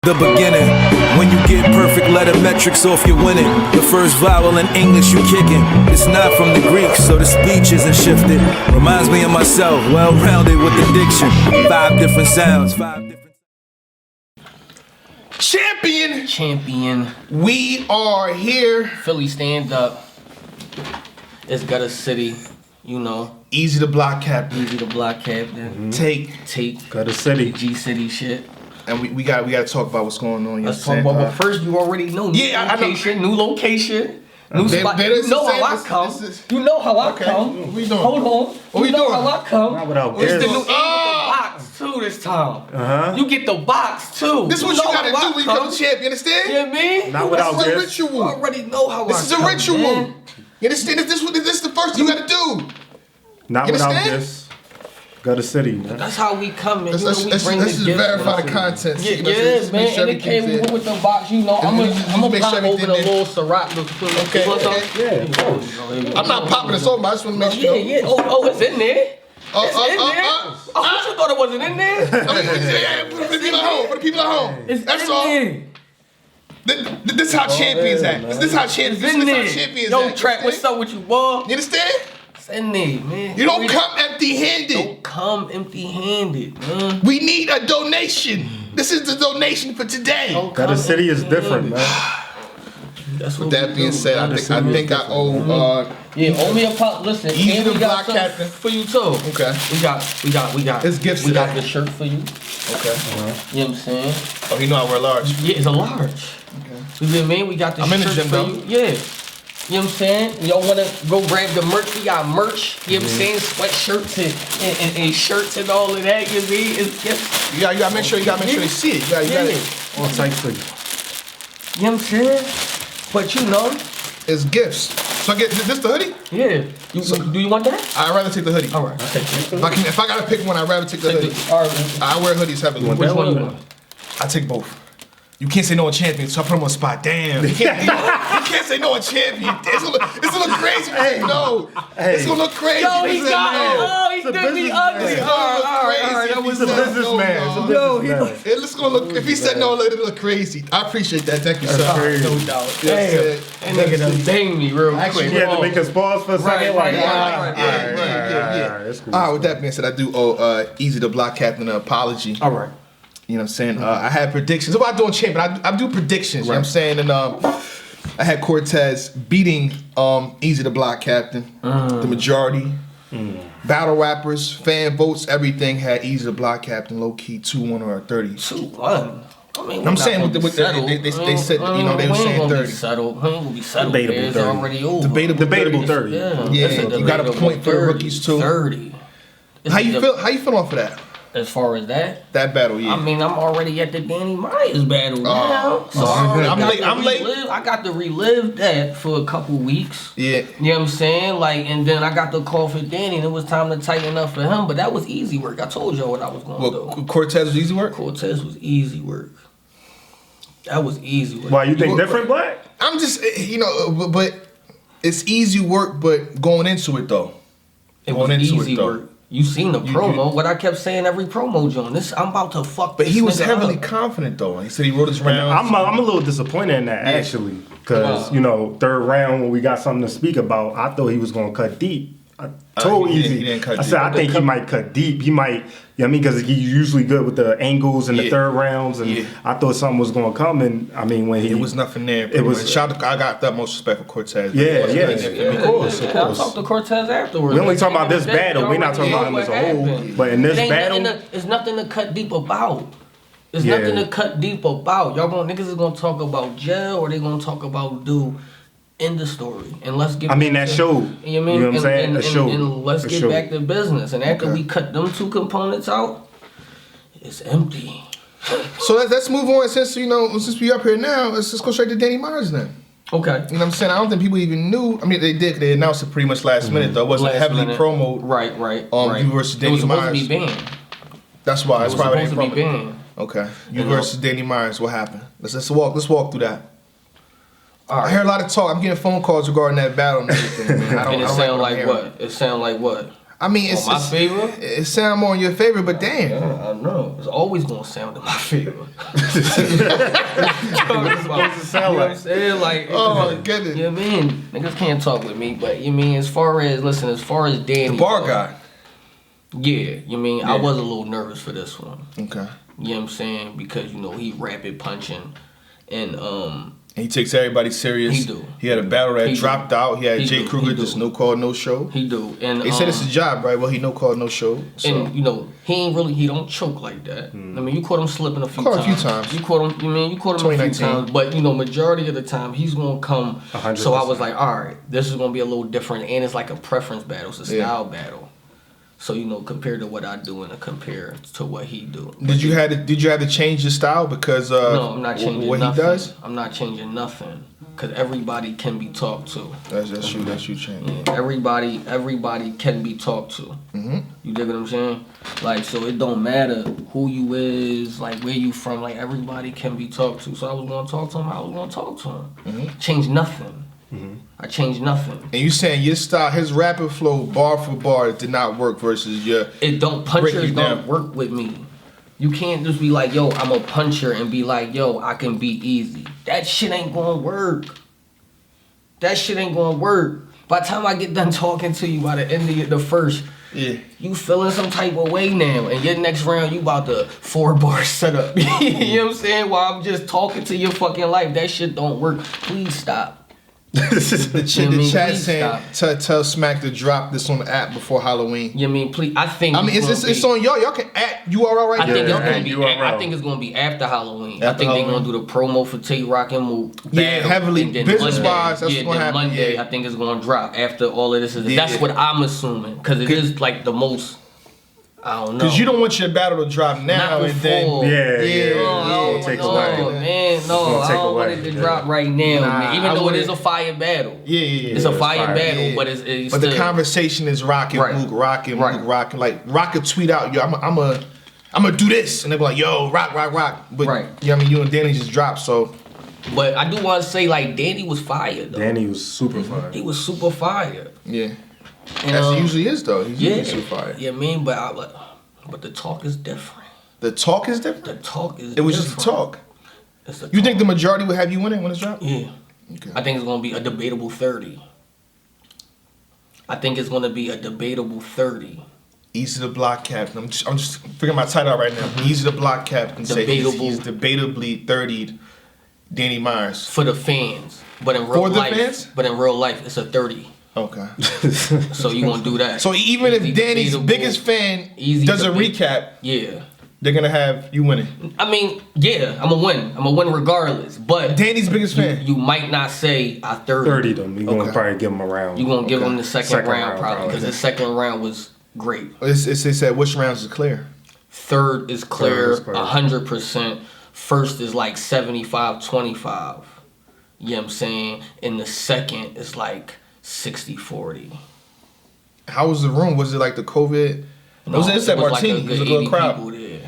The beginning, when you get perfect letter metrics off, you're winning. The first vowel in English you kicking. It's not from the Greek, so the speech isn't shifted. Reminds me of myself, well-rounded with the diction. 5 different sounds, 5 different... Champion. We are here. Philly stand up. It's Gutter City, you know. Eazy the block captain. Eazy the block captain. Take. Gutter City. G City shit. And we got to talk about what's going on. Let's talk about. But first, you already know. New location. New spot. You know how I come. You know how I come. What we doing? Hold on. What we doing? How I come. Not without It's this. the new box too this time. You get the box too. This is what you gotta do when you become a champ. You understand? You know what I mean? Not without This is a this. ritual. You already know how This is a ritual. Man. You understand? This is the first thing you gotta do. Not You without understand? this. Gutter City, man. That's how we come in. Let's just verify the content. Yeah, man. And it came with the box, you know. I'm gonna pop open a little Ciroc. Okay. Yeah. I'm not popping this over. I just want to make sure. Yeah. Oh, it's in there. It's in there. Oh, you thought it wasn't in there? For the people at home. For the people at home. That's all. This is how champions act. This is how champions act. Yo, Trap, what's up with you, boy? You understand? It's in there, man. You don't come empty-handed. Don't come empty-handed, man. We need a donation. This is the donation for today. Gutter City is different, man. That's what With that being said, I think I owe owe me a pop. Listen, Eazy and the we got block something captain for you too. Okay. We got. It's gifts We got today. the shirt for you. Okay. You know what I'm saying? Oh, you know I wear large. Yeah, it's a large. Okay. You know what I mean? We got the I'm in the shirt gym, for though. you. Yeah. You know what I'm saying? Y'all wanna go grab the merch? We got merch. You know what I'm saying? Sweatshirts and shirts and all of that. You know what I mean? It's gifts. You gotta make sure they see it. You gotta All type for you. You know what I'm saying? But you know. It's gifts. So I get this the hoodie? Yeah. Do you want that? I'd rather take the hoodie. All right. I'll take it. If I gotta pick one, I'd rather take the hoodie. All right. I wear hoodies heavily. Which one you want? I take both. You can't say no on champion, so I put him on spot. Damn. You can't say no on champion. It's gonna look crazy. No. It's gonna look crazy. Yo, he got it. Oh, he did me ugly. All right. That was a businessman. It's gonna look. If he said no, it'll look crazy. I appreciate that. Thank you, sir. No doubt. Damn. That nigga done dang me real quick. You had to make us pause for a second. Right. That's cool. All right. With that being said, I do owe Eazy the block captain an apology. All right. You know what I'm saying? I had predictions. What I do on champion, I do predictions. You know what I'm saying? And I had Cortez beating Eazy the block captain. The majority. Battle rappers, fan votes, everything had Eazy the block captain low key 2-1 or 30. 2-1. I mean, I'm saying they said, you know, they were saying 30. We ain't gonna be settled. Debatable It's 30. already over. Debatable 30. Yeah, it's a you got a point for the rookies too. 30. How you feel off of that? As far as that battle, yeah. I mean, I'm already at the Danny Myers battle now. So I'm late. I got to relive that for a couple weeks. Yeah. You know what I'm saying? Like, and then I got the call for Danny, and it was time to tighten up for him. But that was easy work. I told y'all what I was going to do. Cortez was easy work? Cortez was easy work. That was easy work. Why, you think different, Black? I'm just, you know, but it's easy work, but going into it, though. It was easy work. You seen the promo. What I kept saying every promo, John. I'm about to fuck. But he was nigga heavily up. confident, though. He said he wrote his rounds. I'm a little disappointed in that, actually. Because, you know, third round, when we got something to speak about, I thought he was going to cut deep. I told he Eazy. didn't cut I deep. said, I think he might cut deep. He might, you know what I mean? Because he's usually good with the angles in the third rounds. And I thought something was going to come. And, I mean, when he... It was nothing there. It was... I got that most respect for Cortez. Of course. I'll talk to Cortez afterwards. We only talking about this battle. We're not talking about him as a whole. But in this battle... It's nothing to cut deep about. There's nothing to cut deep about. Niggas is gonna talk about jail or they gonna talk about dude in the story. And let's get that showed. You know what I'm saying? And let's get back to business. And after we cut them two components out, it's empty. So let's move on. Since we up here now, let's just go straight to Danny Myers then. Okay. You know what I'm saying? I don't think people even knew. I mean, they did. They announced it pretty much last minute, though. It wasn't heavily promoted. Right. You versus Danny Myers. It was supposed to be banned. That's why. It's probably supposed to be banned. Okay. You versus Danny Myers. What happened? Let's walk through that. Right. I hear a lot of talk. I'm getting phone calls regarding that battle and everything. Man. It sound like what? I mean, it's my favor. It sound more in your favor, but damn. Yeah, I know. It's always gonna sound in my favor. It's supposed to sound like. I'm saying? Like, Oh my goodness. You know what I mean? Niggas can't talk with me, but you mean as far as Danny, The bar guy. Yeah, you mean I was a little nervous for this one. Okay. You know what I'm saying? Because he rapid punching, and he takes everybody serious. He do. He had a battle that dropped out. He had Jay Kruger, just no call, no show. He do. And they said it's a job, right? Well, he no call, no show. So. And he don't choke like that. I mean, you caught him slipping a few times. You caught him. You caught him a few times. But majority of the time he's gonna come. 100%. So I was like, all right, this is gonna be a little different, and it's like a preference battle. It's a style battle. So compared to what I do and compare to what he do. Did you have to change your style because no, I'm not changing what nothing. he does? I'm not changing nothing because everybody can be talked to. That's true. That's you change. Yeah, everybody can be talked to. Mm-hmm. You dig what I'm saying? Like, so it don't matter who you is, like where you from. Like, everybody can be talked to. So I was gonna talk to him. I was gonna talk to him. Mm-hmm. Change nothing. Mm-hmm. I changed nothing. And you saying your style, his rapid flow, bar for bar, did not work versus your. It don't punchers don't work with me. You can't just be like, yo, I'm a puncher, and be like, yo, I can be Eazy. That shit ain't gonna work. That shit ain't gonna work. By the time I get done talking to you by the end of the first, you feeling some type of way now, and your next round you about to 4-bar setup. You know what I'm saying? While I'm just talking to your fucking life, that shit don't work. Please stop. The chat saying tell Smack to drop this on the app before Halloween. You mean please? I mean it's on y'all. Y'all can add URL right there. I think it's gonna be after Halloween. I think they're gonna do the promo for Tate Rock and Move. Yeah, heavily business wise. That's what's gonna happen. Monday, I think it's gonna drop after all of this. That's what I'm assuming because it is like the most. I don't know. Because you don't want your battle to drop now and then. It takes away. Man, no, I don't want it to drop right now. Man. Even though it is a fire battle. It's a fire battle, but it's but the conversation is rocking, Mook rocking. Like Rock could tweet out, yo, I'm gonna do this, and they be like, yo, rock. But you and Danny just dropped, so. But I do want to say, like, Danny was fire though. Danny was super fire. He was super fire. Yeah. As he usually is, though. He's usually super fire. Yeah, but the talk is different. The talk is different? The talk is different. It was just the talk. You think the majority would have you winning when it's dropped? Yeah. Okay. I think it's going to be a debatable 30. Eazy the Block Captain. I'm just figuring my title out right now. Eazy the Block Captain. He's debatably 30'd Danny Myers. For the fans. But in real life, it's a 30. Okay. So you gonna do that. So even if Danny's biggest fan does a recap, they're gonna have you winning. I mean, I'm gonna win. I'm gonna win regardless. But Danny's biggest fan. You might not say I 30 them. You're gonna probably give him a round. You're gonna give him the second round probably because the second round was great. It said which rounds is clear? Third is clear 100%. First is like 75-25. You know what I'm saying? And the second is like 60-40. How was the room? Was it like the COVID? No, it was at Martini. Like it was a good crowd. There.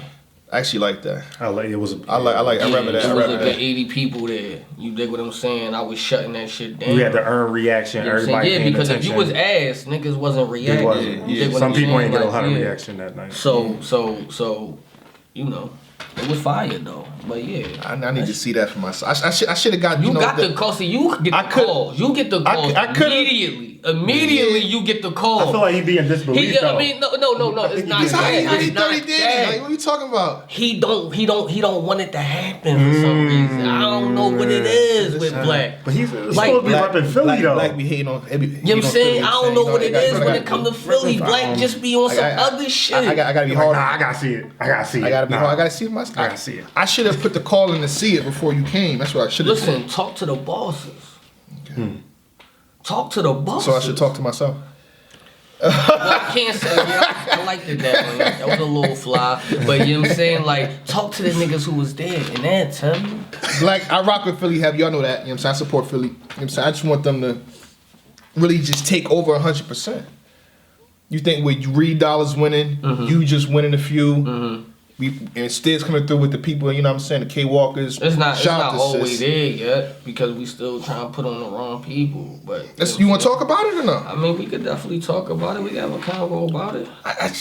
I actually like that. I remember that. I remember that. There was a good 80 people there. You dig what I'm saying? I was shutting that shit down. We had to earn reaction. You know everybody because attention. if you was ass, niggas wasn't reacting. Some people ain't get a lot of reaction that night. So, it was fire though. But I need to see that for myself. I should have got you got the call. See, you get the calls. You get the calls immediately. Immediately you get the call. I feel like he be in disbelief. I mean, no. It's not that. It's not that. Like, what are you talking about? He don't want it to happen for some reason. I don't know what it is with Black. But he's supposed to be repping Philly though. Black be hating on. You know what I'm saying? I don't know what it is when it comes to Philly. Black just be on some other shit. I gotta be hard. I gotta see it. I gotta be hard. I gotta see it myself. I gotta see it. I should have put the call in to see it before you came. That's what I should have. Listen, talk to the bosses. Okay. Talk to the bosses. So I should talk to myself. Well, I can't say, I liked it that way. That was a little fly. But you know what I'm saying? Like, talk to the niggas who was there and then tell me. Like, I rock with Philly Heavy. Y'all know that. You know what I'm saying? I support Philly. You know what I'm saying? I just want them to really just take over 100%. You think with Reed Dollars winning, you just winning a few, and Stiz coming through with the people, you know what I'm saying, the K-Walkers. It's not Shout out to all the way Sis. there yet because we still trying to put on the wrong people. But You want to talk about it or no? I mean, we could definitely talk about it. We can have a convo about it.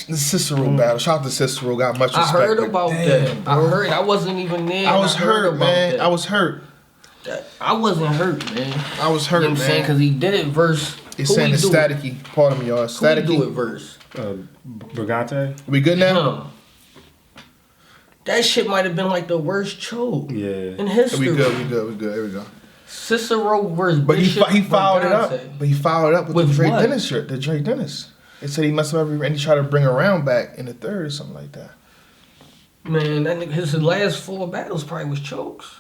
The Cicero battle. Shout out to Cicero. Got much respect. I heard about damn, that. I heard. I wasn't even there. I was hurt, man. That. I was hurt. I wasn't hurt, man. I was hurt, you know what I'm saying? Because he did it verse. It's saying it's staticky. Pardon me, y'all. Staticky. Who do it verse? Brigante. We good now? That shit might have been like the worst choke in history. We good. Here we go. Cicero versus But Bishop he fouled it up. Brigante. But he fouled it up with the Drake what? Dennis shirt. The Drake Dennis. They said he messed up and he tried to bring a round back in the third or something like that. Man, that nigga, his last 4 battles probably was chokes.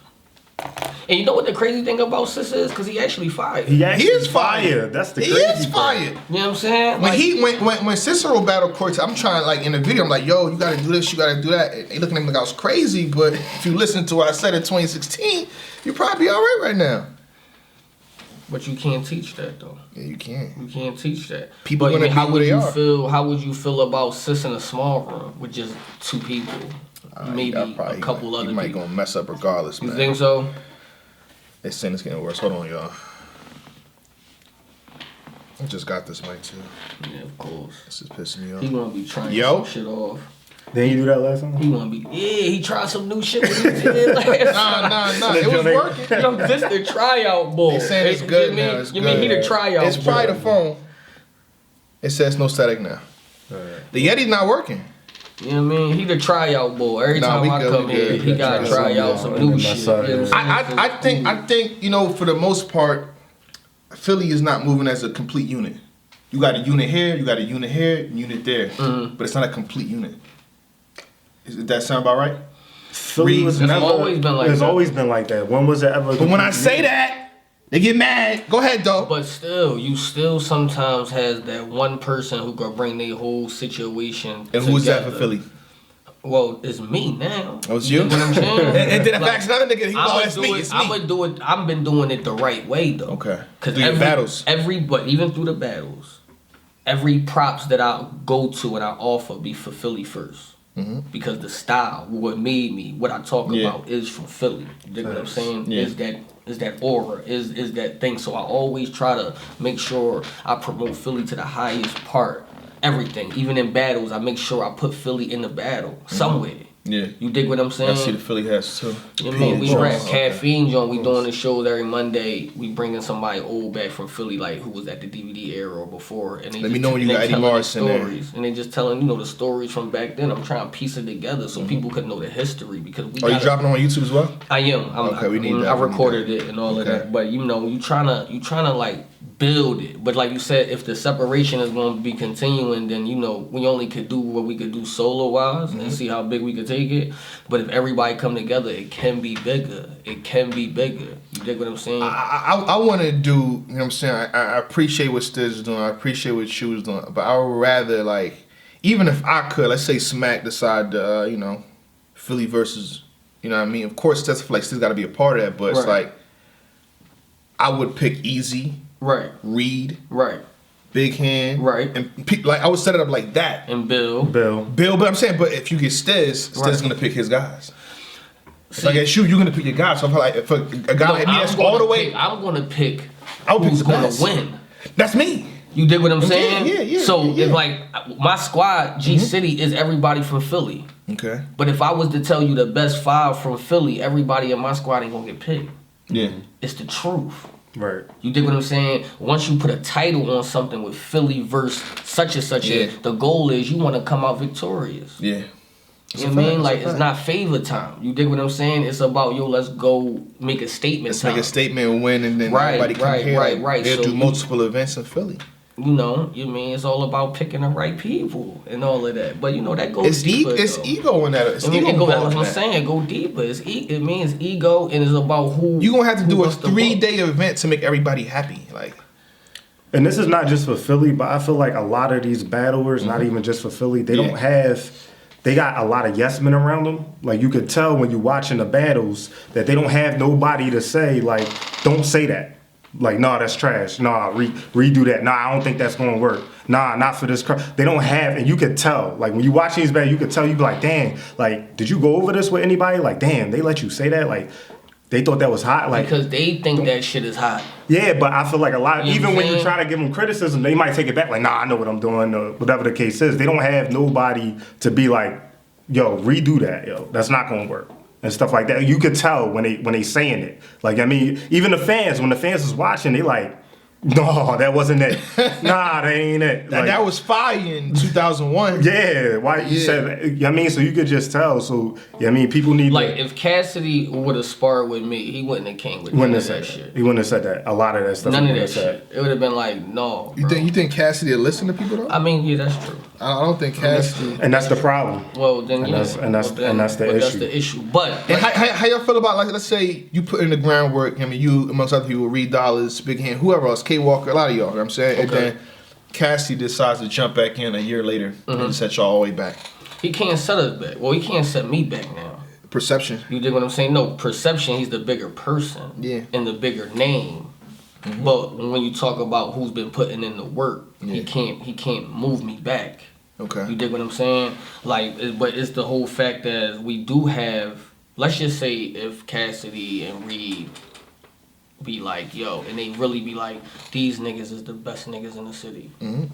And you know what the crazy thing about Sis is? Because he actually fired. He is fire. That's the He crazy is part. fired. You know what I'm saying? When Cicero battled Cortez, I'm trying like in the video, I'm like, yo, you gotta do this, you gotta do that. And they looking at me like I was crazy, but if you listen to what I said in 2016, you're probably all right now. But you can't teach that though. Yeah, you can. You can't teach that. People but gonna how be would where they you are. feel? How would you feel about Sis in a small room with just 2 people, maybe a couple other He might people? gonna mess up regardless, You man. think so? They saying it's getting worse. Hold on, y'all. I just got this mic too. Yeah, of course. This is pissing me off. He gonna be trying Yo. some shit off. Didn't you do that last time? He gonna be he tried some new shit when he did last time. Nah. It was working. Yo, this the tryout boy. They saying it's good now. It's you good. mean he the tryout It's boy. probably the phone. It says no static now. The Yeti's not working. You know what I mean? He the tryout boy. Every Nah, time we I good, come we here, good. he gotta try out some new shit. You know what I'm saying? I think, you know, for the most part, Philly is not moving as a complete unit. You got a unit here, you got a unit here, unit there, but it's not a complete unit. Does that sound about right? Philly was It's never. always been like it's that. always been like that. When was it ever? But when I say that, they get mad. Go ahead, though. But still, you still sometimes has that one person who can bring their whole situation And who's that for together. Philly? Well, it's me now. Oh, it's you? know what I'm saying? And then if Like, I ask another nigga, he I'ma it's do me, it. it's me. I'ma do it. I've been doing it the right way though. Okay. Because Through your battles. but even through the battles, every props that I go to and I offer be for Philly first. Because the style, what made me, what I talk about is from Philly. You know what I'm saying? Yeah. Is that aura, is that thing. So I always try to make sure I promote Philly to the highest part. Everything, even in battles, I make sure I put Philly in the battle somewhere. Yeah. You dig what I'm saying? I see the Philly hats too. You know what I mean? We rap Okay. Caffeine Joint. We doing the shows every Monday. We bringing somebody old back from Philly, like who was at the DVD era or before. And they Let me just- know when you they got Eddie telling the Morris in there. stories, and they just telling the stories from back then. I'm trying to piece it together so people could know the history because we. Are you dropping them on YouTube as well? I am. Okay, we need that. I We need recorded that. it and all of Okay. that, but you trying to like build it. But like you said, if the separation is going to be continuing, then we only could do what we could do solo wise and see how big we could take it. But if everybody come together, it can be bigger. It can be bigger. You dig what I'm saying? I want to do, you know what I'm saying? I appreciate what Stiz is doing. I appreciate what you was doing. But I would rather, like, even if I could, let's say Smack decide to, Philly versus, you know what I mean? Of course, that's like Stiz got to be a part of that. But it's like, I would pick Eazy, right, Reed, right, Big Hand, right, and I would set it up like that. And Bill. But I'm saying, but if you get Stiz, Stiz gonna pick his guys. See, If I get you, you're gonna pick your guys. So if like if a guy like me that's all the way, I'm gonna pick. I would pick who's the gonna best. win. That's me. You dig what I'm saying? Yeah. So yeah. if like my squad, G City is everybody from Philly. Okay. But if I was to tell you the best 5 from Philly, everybody in my squad ain't gonna get picked. Yeah. It's the truth. Right. You dig what I'm saying? Once you put a title on something with Philly versus such and such, the goal is you want to come out victorious. Yeah. You know what I mean? Like, it's not favor time. You dig what I'm saying? It's about, let's go make a statement Let's make a statement, win, and then Right, everybody come right, here. right, like, right. They'll So do you- multiple events in Philly. You mean? It's all about picking the right people and all of that. But, that goes It's deeper. it's though. ego in that. It's ego That's involved what in I'm that. saying. Go deeper. It means ego, and it's about who. You're gonna have to who do a wants the vote. 3-day event to make everybody happy. Like, And this is not just for Philly, but I feel like a lot of these battlers, not even just for Philly, they don't have. They got a lot of yes men around them. Like, you could tell when you're watching the battles that they don't have nobody to say, like, don't say that. Like, nah, that's trash. Nah, redo that. Nah, I don't think that's gonna work. Nah, not for this. They don't have, and you could tell. Like when you watch these battles, you could tell. You be like, damn. Like, did you go over this with anybody? Like, damn, they let you say that. Like, they thought that was hot. Like, because they think that shit is hot. Yeah, but I feel like a lot. You know even when you saying? try to give them criticism, they might take it back. Like, nah, I know what I'm doing. Or whatever the case is, they don't have nobody to be like, yo, redo that. Yo, that's not gonna work. And stuff like that. You could tell when they saying it. Like, I mean, even the fans, when the fans is watching, they like, no, that wasn't it. Nah, that ain't it. Like, that was fire in 2001. Yeah, why you said? I mean, so you could just tell. So I mean, people need like if Cassidy would have sparred with me, he wouldn't have came with none of that shit. He wouldn't have said that. A lot of that stuff. None of that shit. It would have been like, no. You think Cassidy will listen to people though? I mean, yeah, that's true. I don't think Cassidy. And that's the problem. Well, then that's the issue. That's the issue. But how y'all feel about, like, let's say you put in the groundwork. I mean, you amongst other people, Reed Dollars, Big Hand, whoever else, K Walker, a lot of y'all. You know what I'm saying, and then Cassidy decides to jump back in a year later and set y'all all the way back. He can't set us back. Well, he can't set me back now. Perception. You dig what I'm saying? No, perception. He's the bigger person. Yeah. And the bigger name. Mm-hmm. But when you talk about who's been putting in the work, he can't move me back. Okay. You dig what I'm saying? Like, but it's the whole fact that we do have. Let's just say if Cassidy and Reed be like, yo, and they really be like, these niggas is the best niggas in the city. Mm-hmm.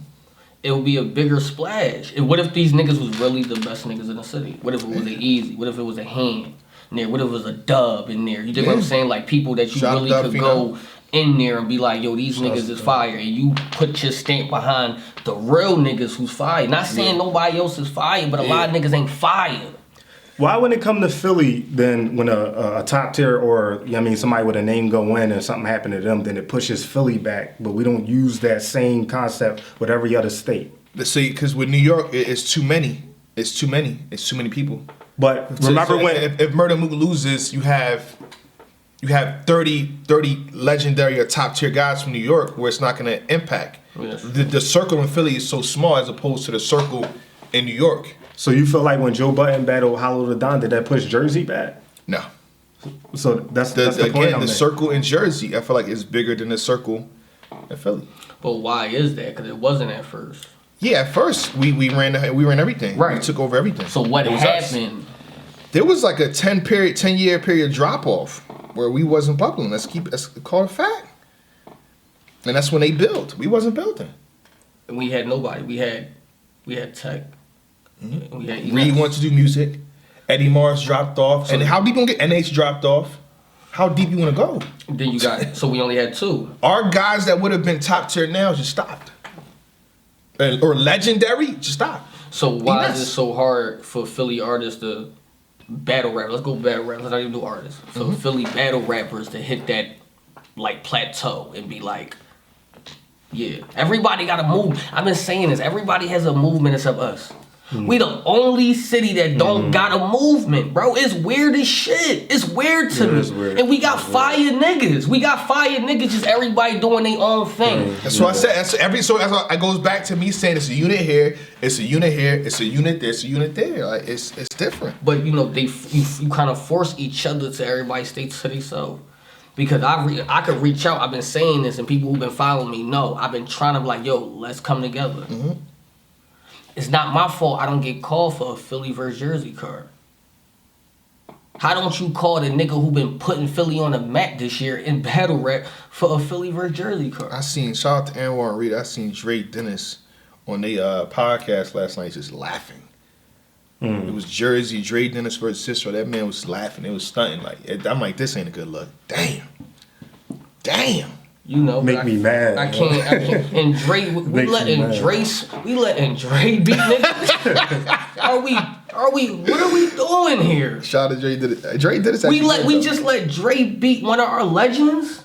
It would be a bigger splash. What if these niggas was really the best niggas in the city? What if it was an Eazy? What if it was a Hand in there? What if it was a Dub in there? You dig what I'm saying? Like people that you really could go in there and be like, yo, these niggas is fire. And you put your stamp behind the real niggas who's fire. Not saying nobody else is fire, but a lot of niggas ain't fire. Why when it come to Philly, then when a top tier or somebody with a name go in and something happen to them, then it pushes Philly back, but we don't use that same concept with every other state. See, because with New York, it's too many. It's too many. It's too many people. But remember when if Murder Mook loses, you have 30 legendary or top tier guys from New York where it's not going to impact. Yes. The circle in Philly is so small as opposed to the circle in New York. So you feel like when Joe Budden battled Hollow the Don, did that push Jersey back? No. So that's the point. Again, the circle in Jersey, I feel like is bigger than the circle in Philly. But why is that? Because it wasn't at first. Yeah, at first we ran everything. Right. We took over everything. So what happened? There was like a 10-year period drop off where we wasn't bubbling. Let's call it fact. And that's when they built. We wasn't building. And we had nobody. We had Tech. Mm-hmm. Reed wanted to do music. Eddie Mars dropped off. And how deep you want to get? NH dropped off. How deep you want to go? Then you got, so we only had two. Our guys that would have been top tier now just stopped. Or legendary, just stopped. So why is it so hard for Philly artists to battle rap? Let's go battle rap. Let's not even do artists. So Philly battle rappers to hit that like plateau and be like, yeah, everybody got to move. I've been saying this. Everybody has a movement except us. We the only city that don't got a movement, bro. It's weird as shit. It's weird to me. Weird. And we got fire niggas. We got fire niggas, just everybody doing their own thing. That's what I said. It goes back to me saying it's a unit here, it's a unit here, it's a unit there, it's a unit there. Like it's different. But you know, you kind of force each other to everybody stay to themselves. Because I could reach out. I've been saying this, and people who've been following me know. I've been trying to be like, yo, let's come together. Mm-hmm. It's not my fault I don't get called for a Philly vs. Jersey card. How don't you call the nigga who been putting Philly on the map this year in battle rap for a Philly vs. Jersey card? Shout out to Anwar and Reed. I seen Dre Dennis on their podcast last night just laughing. It was Jersey, Dre Dennis versus Cicero. That man was laughing. It was stunting. I'm like, this ain't a good look. Damn. You know, make me mad. I can't. And Dre, we letting Dre beat niggas. Are we? What are we doing here? Shout out to Dre did it. Dre did it. We just let Dre beat one of our legends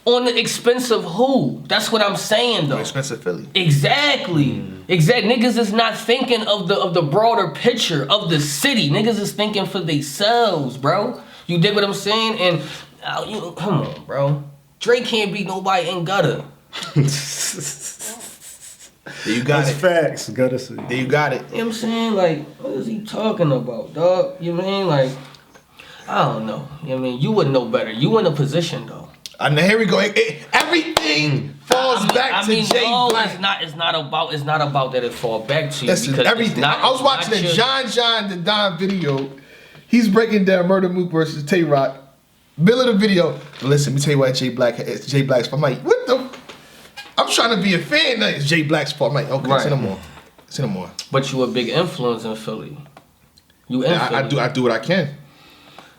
on the expense of who? That's what I'm saying though. Expensive Philly. Exactly. Niggas is not thinking of the broader picture of the city. Niggas is thinking for themselves, bro. You dig what I'm saying? And come on, bro. Dre can't beat nobody in gutter. There you got That's it. facts. Gotta see. There you got it. You know what I'm saying? Like, what is he talking about, dog? You know what I mean? Like, I don't know. You know what I mean? You would know better. You in a position though. And here we go. Everything falls back to Jay Black. It's not about that it fall back to you. Listen, because everything. I was watching the John the Don video. He's breaking down Murder Mook versus Tay Rock. Middle of the video. Listen, let me tell you why Jay Black's fault. I'm like, what the? I'm trying to be a fan. No, it's Jay Black's fault. I'm like, okay, right. Say no more. But you a big influence in Philly. I do what I can.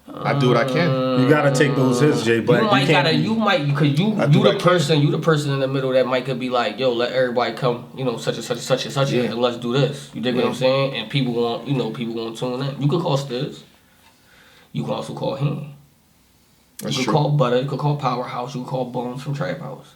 I do what I can. You gotta take those hits, Jay Black. You the person in the middle that might could be like, yo, let everybody come, such and such, and let's do this. You dig what I'm saying? And people want to tune in. You could call Stiz. You can also call him. You could call Butter. You could call Powerhouse. You could call Bones from Trap House.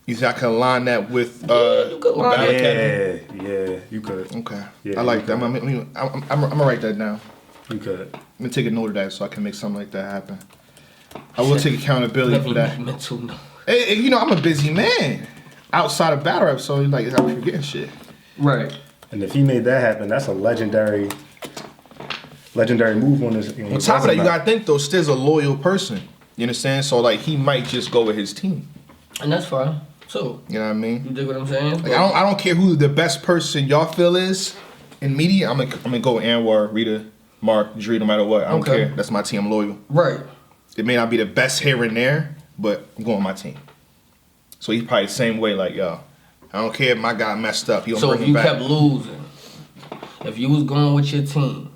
You think I can line that with you could line yeah, you could. Okay. Yeah, I like that. I'm gonna write that down. You could. I'm gonna take a note of that so I can make something like that happen. I will take accountability for that. Mental note. Hey, I'm a busy man outside of battle rap, so like I'm forgetting shit. Right. And if he made that happen, that's a legendary move on this. On top of that, you gotta think though, Stiz a loyal person. You understand? So like he might just go with his team. And that's fine. So you know what I mean? You dig what I'm saying? Like I don't care who the best person y'all feel is in media. I'm gonna go with Anwar, Rita, Mark, Dre, no matter what. I don't care. That's my team. I'm loyal. Right. It may not be the best here and there, but I'm going with my team. So he's probably the same way. Like yo, I don't care if my guy messed up. He gonna bring him back. So if you kept losing, if you was going with your team.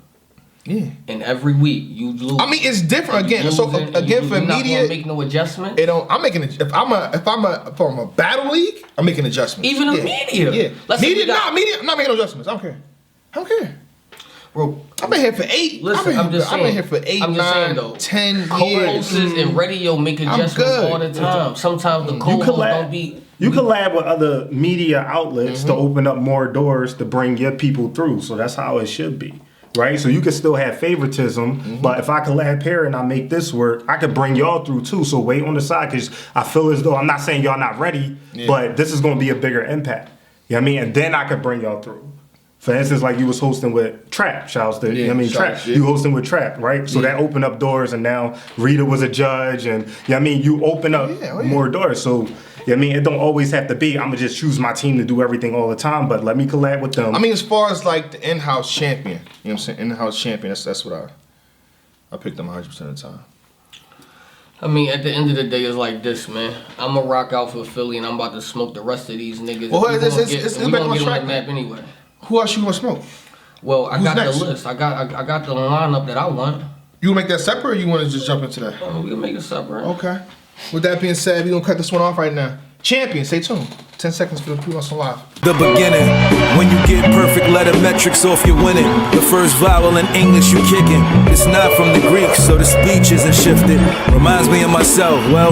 Yeah. And every week you lose. I mean, it's different again. So again, for media, make no adjustment. It don't. I'm making if I'm a battle league, I'm making adjustments. Even in media. Yeah. Media. I'm not making no adjustments. I don't care. Bro, I've been here for 8. Listen, I'm just saying. I've been here for 8, I'm just 9, saying, though, 10 years. Co-hosts and radio make adjustments all the time. Sometimes the co-hosts don't be. You collab with other media outlets to open up more doors to bring your people through. So that's how it should be. Right, so you can still have favoritism, but if I collab here and I make this work, I could bring y'all through too. So wait on the side, because I feel as though I'm not saying y'all not ready, but this is going to be a bigger impact. You know what I mean? And then I could bring y'all through. For instance, like you was hosting with Trap, shouts to, you know what I mean, Trap. You hosting with Trap, right? So that opened up doors, and now Rita was a judge, and you know what I mean, you open up more doors. So you know what I mean, it don't always have to be, I'm gonna just choose my team to do everything all the time, but let me collab with them. I mean, as far as like the in-house champion, you know what I'm saying? In-house champion, that's what I picked them 100% of the time. I mean, at the end of the day, it's like this, man. I'm gonna rock out for Philly, and I'm about to smoke the rest of these niggas. Well, we're gonna get on the map anyway. Who else you gonna smoke? Well, I got next? the list. I got the lineup that I want. You gonna make that separate, or you wanna just jump into that? Oh, we can make it separate. Okay. With that being said, we gonna cut this one off right now. Champion, stay tuned. 10 seconds for the people on some live. The beginning. When you get perfect letter metrics off, you're winning. The first vowel in English you kicking. It's not from the Greek, so the speech isn't shifted. Reminds me of myself, well.